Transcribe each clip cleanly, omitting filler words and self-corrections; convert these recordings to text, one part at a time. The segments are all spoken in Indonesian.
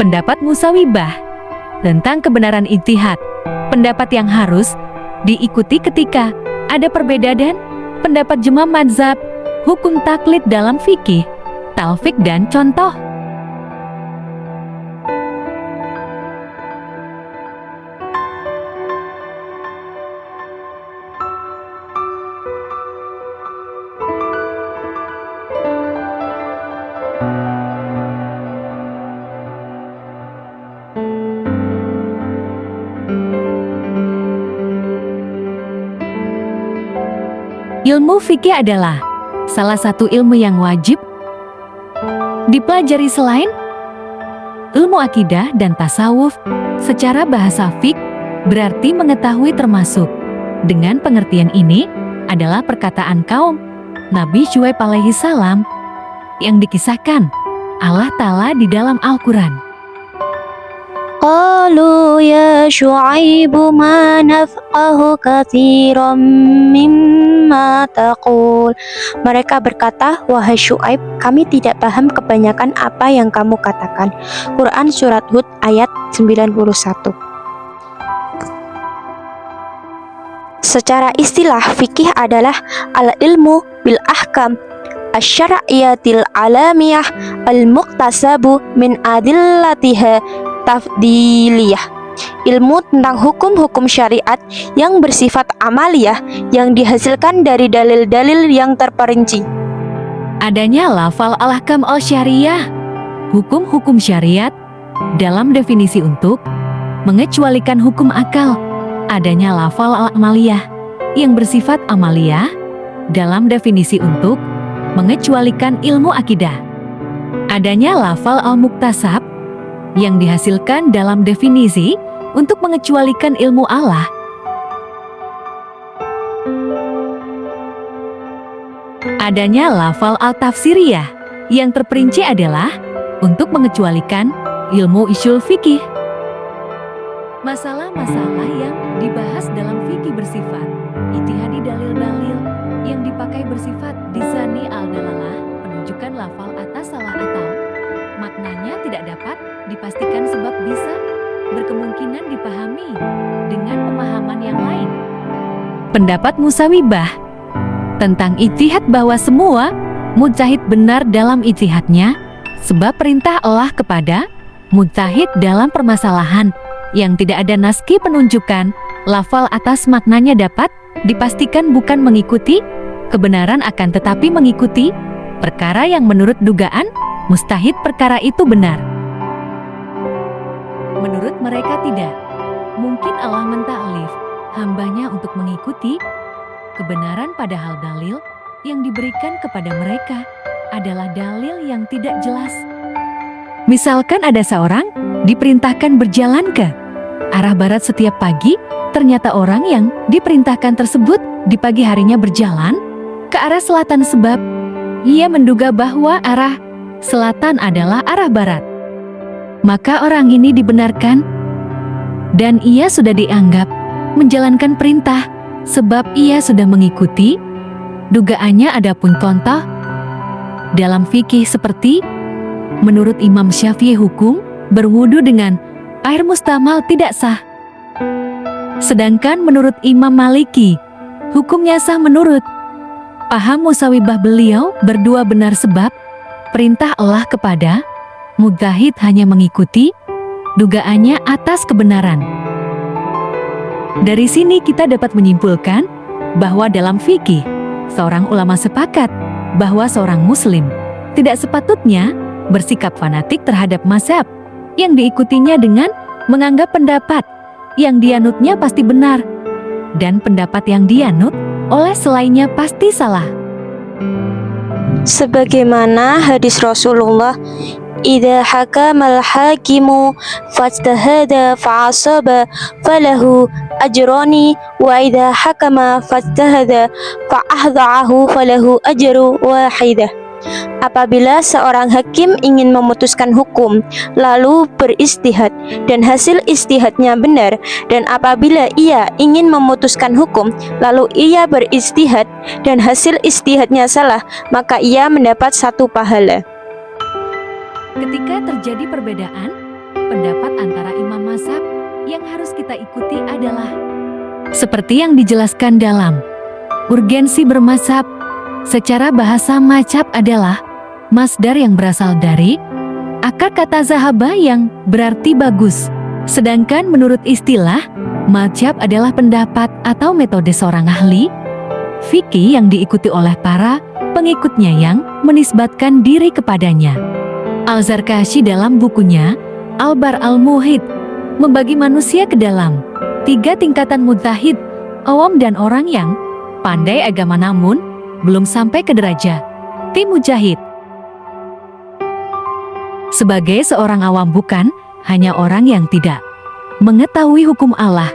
pendapat musawibah tentang kebenaran ijtihad, pendapat yang harus diikuti ketika ada perbedaan pendapat jemaah mazhab, hukum taklid dalam fikih, talfik dan contoh. Ilmu fikih adalah salah satu ilmu yang wajib dipelajari selain ilmu akidah dan tasawuf. Secara bahasa fiqh berarti mengetahui, termasuk dengan pengertian ini adalah perkataan kaum Nabi Syuaib alaihi salam yang dikisahkan Allah Ta'ala di dalam Al-Quran. Qalu ya Syu'aibu ma nafqahu katsiran mimma taqul. Mereka berkata, wahai Syu'aib, kami tidak paham kebanyakan apa yang kamu katakan. Quran Surat Hud ayat 91. Secara istilah, fikih adalah al-ilmu bil ahkam asy-syar'iyyatil alamiyah al-muqtasabu min adillatiha tafdiliyah. Ilmu tentang hukum-hukum syariat yang bersifat amaliyah yang dihasilkan dari dalil-dalil yang terperinci. Adanya lafal al-ahkam al-syariah, hukum-hukum syariat, dalam definisi untuk mengecualikan hukum akal. Adanya lafal al-amaliyah yang bersifat amaliyah dalam definisi untuk mengecualikan ilmu akidah. Adanya lafal al-muktasab yang dihasilkan dalam definisi untuk mengecualikan ilmu Allah. Adanya lafal al-tafsiriyah yang terperinci adalah untuk mengecualikan ilmu ushul fikih. Masalah-masalah yang dibahas dalam fikih bersifat ijtihadi, dalil-dalil yang dipakai bersifat disani al-dalalah, penunjukan lafal atas salah atau maknanya tidak dapat dipastikan sebab bisa berkemungkinan dipahami dengan pemahaman yang lain. Pendapat musawibah tentang ijtihad bahwa semua mujtahid benar dalam ijtihadnya, sebab perintah Allah kepada mujtahid dalam permasalahan yang tidak ada naski penunjukan lafal atas maknanya dapat dipastikan bukan mengikuti kebenaran, akan tetapi mengikuti perkara yang menurut dugaan mustahid perkara itu benar. Menurut mereka tidak mungkin Allah mentaklif hambanya untuk mengikuti kebenaran, padahal dalil yang diberikan kepada mereka adalah dalil yang tidak jelas. Misalkan ada seorang diperintahkan berjalan ke arah barat setiap pagi, ternyata orang yang diperintahkan tersebut di pagi harinya berjalan ke arah selatan sebab ia menduga bahwa arah selatan adalah arah barat. Maka orang ini dibenarkan dan ia sudah dianggap menjalankan perintah sebab ia sudah mengikuti dugaannya. Adapun contoh dalam fikih seperti menurut Imam Syafi'i hukum berwudu dengan air mustamal tidak sah. Sedangkan menurut Imam Maliki hukumnya sah. Menurut paham musawibah beliau berdua benar sebab perintah Allah kepada mujtahid hanya mengikuti dugaannya atas kebenaran. Dari sini kita dapat menyimpulkan bahwa dalam fikih seorang ulama sepakat bahwa seorang muslim tidak sepatutnya bersikap fanatik terhadap mazhab yang diikutinya dengan menganggap pendapat yang dianutnya pasti benar dan pendapat yang dianut oleh selainnya pasti salah. Sebagaimana hadis Rasulullah, idza hakamal hakimu fajtahada fa'asaba falahu ajrani wa idza hakama fajtahada fa'ahda'ahu falahu ajru wahidah. Apabila seorang hakim ingin memutuskan hukum lalu beristihad dan hasil istihadnya benar, dan apabila ia ingin memutuskan hukum lalu ia beristihad dan hasil istihadnya salah, maka ia mendapat 1 pahala. Ketika terjadi perbedaan pendapat antara imam mazhab yang harus kita ikuti adalah seperti yang dijelaskan dalam urgensi bermazhab. Secara bahasa mazhab adalah masdar yang berasal dari akar kata zahaba yang berarti bagus. Sedangkan menurut istilah, mazhab adalah pendapat atau metode seorang ahli fikih yang diikuti oleh para pengikutnya yang menisbatkan diri kepadanya. Al-Zarkashi dalam bukunya Al-Bar al-Muhid membagi manusia ke dalam 3 tingkatan: mujtahid, awam, dan orang yang pandai agama namun belum sampai ke derajat mujahid. Sebagai seorang awam bukan hanya orang yang tidak mengetahui hukum Allah,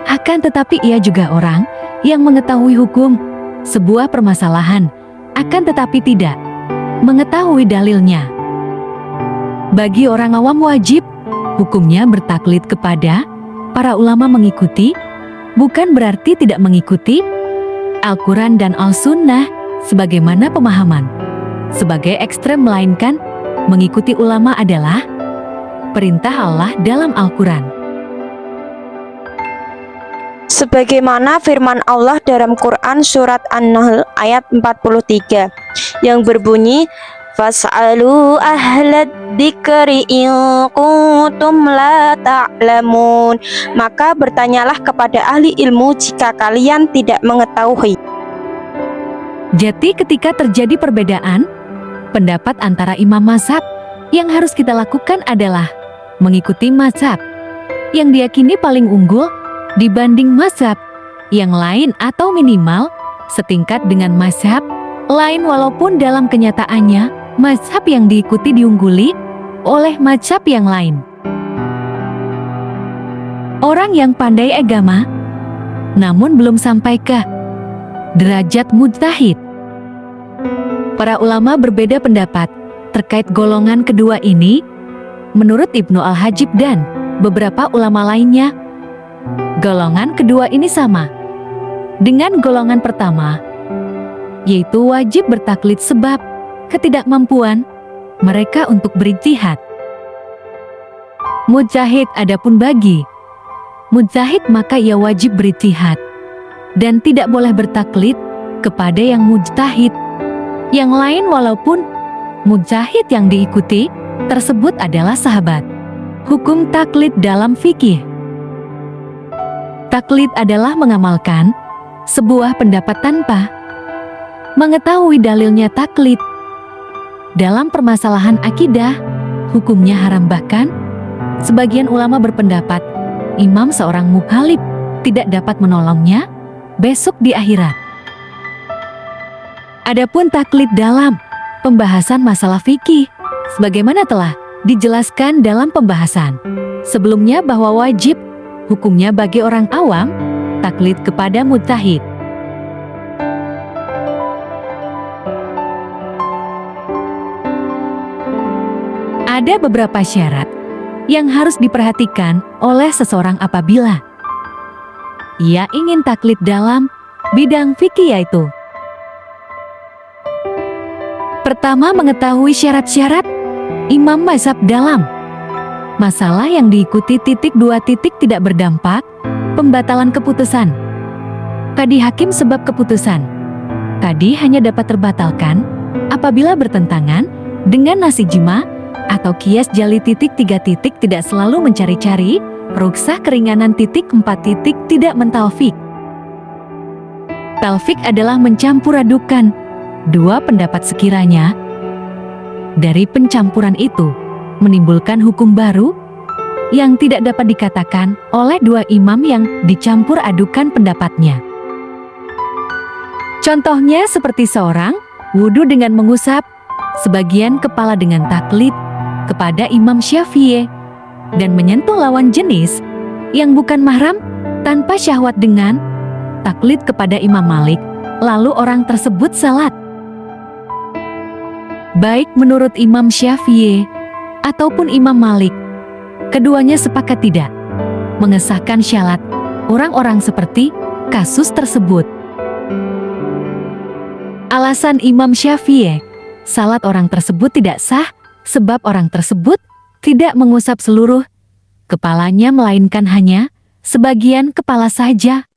akan tetapi ia juga orang yang mengetahui hukum sebuah permasalahan, akan tetapi tidak mengetahui dalilnya. Bagi orang awam wajib hukumnya bertaklid kepada para ulama, mengikuti bukan berarti tidak mengikuti Al-Quran dan Al-Sunnah sebagaimana pemahaman sebagai ekstrem, melainkan mengikuti ulama adalah perintah Allah dalam Al-Quran. Sebagaimana firman Allah dalam Quran surat An-Nahl ayat 43 yang berbunyi, Fas'alu ahlad dzikri in kuntum la ta'lamun. Maka bertanyalah kepada ahli ilmu jika kalian tidak mengetahui. Jadi ketika terjadi perbedaan pendapat antara imam mazhab, yang harus kita lakukan adalah mengikuti mazhab yang diyakini paling unggul dibanding mazhab yang lain, atau minimal setingkat dengan mazhab lain, walaupun dalam kenyataannya mazhab yang diikuti diungguli oleh mazhab yang lain. Orang yang pandai agama namun belum sampai ke derajat mujtahid. Para ulama berbeda pendapat terkait golongan kedua ini. Menurut Ibnu Al-Hajib dan beberapa ulama lainnya, golongan kedua ini sama dengan golongan pertama, yaitu wajib bertaklid sebab ketidakmampuan mereka untuk berijtihad. Mujtahid adapun bagi mujtahid maka ia wajib berijtihad dan tidak boleh bertaklid kepada yang mujtahid yang lain, walaupun mujtahid yang diikuti tersebut adalah sahabat. Hukum taklid dalam fikih. Taklid adalah mengamalkan sebuah pendapat tanpa mengetahui dalilnya. Taklid dalam permasalahan akidah hukumnya haram, bahkan sebagian ulama berpendapat imam seorang mukhalif tidak dapat menolongnya besok di akhirat. Adapun taklid dalam pembahasan masalah fikih, sebagaimana telah dijelaskan dalam pembahasan sebelumnya bahwa wajib hukumnya bagi orang awam taklid kepada mujtahid. Ada beberapa syarat yang harus diperhatikan oleh seseorang apabila ia ingin taklid dalam bidang fikih, yaitu: pertama, mengetahui syarat-syarat imam mazhab dalam masalah yang diikuti. 2. Tidak berdampak pembatalan keputusan qadhi hakim, sebab keputusan qadhi hanya dapat terbatalkan apabila bertentangan dengan nas ijma atau kias jali. 3. Tidak selalu mencari-cari rukhsah keringanan. 4. Tidak mentalfik. Talfik adalah mencampur adukan dua pendapat sekiranya dari pencampuran itu menimbulkan hukum baru yang tidak dapat dikatakan oleh dua imam yang dicampur adukan pendapatnya. Contohnya seperti seorang wudhu dengan mengusap sebagian kepala dengan taklid kepada Imam Syafi'i dan menyentuh lawan jenis yang bukan mahram tanpa syahwat dengan taklid kepada Imam Malik, lalu orang tersebut salat. Baik menurut Imam Syafi'i ataupun Imam Malik, keduanya sepakat tidak mengesahkan syalat orang-orang seperti kasus tersebut. Alasan Imam Syafi'i, salat orang tersebut tidak sah sebab orang tersebut tidak mengusap seluruh kepalanya melainkan hanya sebagian kepala saja.